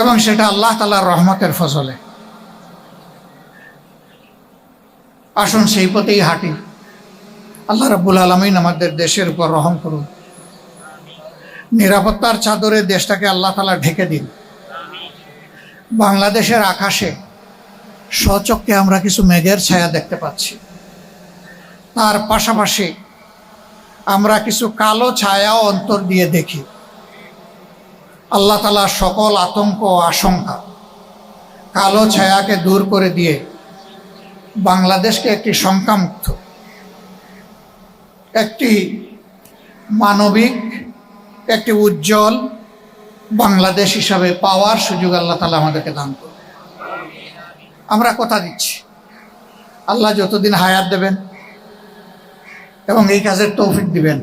এবং সেটা আল্লাহ তাআলার রহমতের ফজলে। আসুন সেই পথেই হাঁটি। আল্লাহ রাব্বুল আলামিন আমাদের দেশের উপর রহম করুন। নিরাপত্তার চাদরে দেশটাকে আল্লাহ তাআলা ঢেকে দিন। বাংলাদেশের আকাশে স্বচক্ষে আমরা কিছু মেঘের ছায়া দেখতে পাচ্ছি, তার পাশাপাশি আমরা কিছু কালো ছায়াও অন্তর দিয়ে দেখি। আল্লাহ তাআলা সকল আতঙ্ক ও আশঙ্কা, কালো ছায়াকে দূর করে দিয়ে বাংলাদেশকে একটি শঙ্কামুক্ত, একটি মানবিক, একটি উজ্জ্বল বাংলাদেশ হিসাবে পাওয়ার সুযোগ আল্লাহ তাআলা আমাদেরকে দান করুন। আমরা কথা দিচ্ছি, আল্লাহ যতদিন হায়াত দেবেন এবং এই কাজের তৌফিক দিবেন,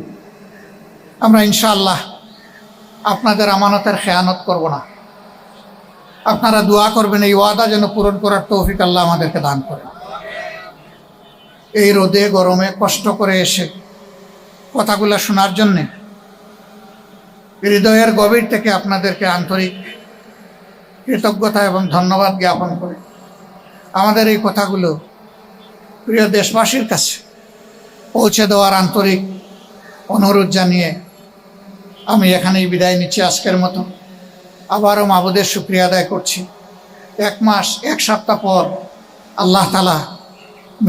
আমরা ইনশাআল্লাহ আপনাদের আমানতের খেয়ানত করব না। আপনারা দোয়া করবেন এই ওয়াদা যেন পূরণ করার তৌফিক আল্লাহ আমাদেরকে দান করেন। এই রোদে গরমে কষ্ট করে এসে কথাগুলো শোনার জন্যে হৃদয়ের গভীর থেকে আপনাদেরকে আন্তরিক কৃতজ্ঞতা এবং ধন্যবাদ জ্ঞাপন করে আমাদের এই কথাগুলো প্রিয় দেশবাসীর কাছে পৌঁছে দেওয়ার আন্তরিক অনুরোধ জানিয়ে আমি এখানেই বিদায় নিচ্ছি আজকের মতো। আবারও মাবুদের শুকরিয়া আদায় করছি। 1 মাস 1 সপ্তাহ পর আল্লাহ তাআলা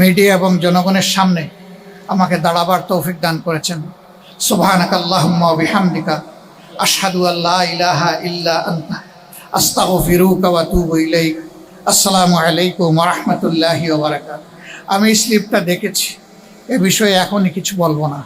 মিডিয়া এবং জনগণের সামনে আমাকে দাঁড়াবার তৌফিক দান করেছেন। সুবহানাকাল্লাহুম্মা ওয়া বিহামদিকা আশহাদু আল্লা ইলাহা ইল্লা আনতা আস্তাগফিরুকা ওয়া আতুবু ইলাইক। আসসালামু আলাইকুম ওয়া রাহমাতুল্লাহি ওয়া বারাকাতুহু। আমি স্লিপটা দেখেছি, এ বিষয়ে এখনই কিছু বলবো না।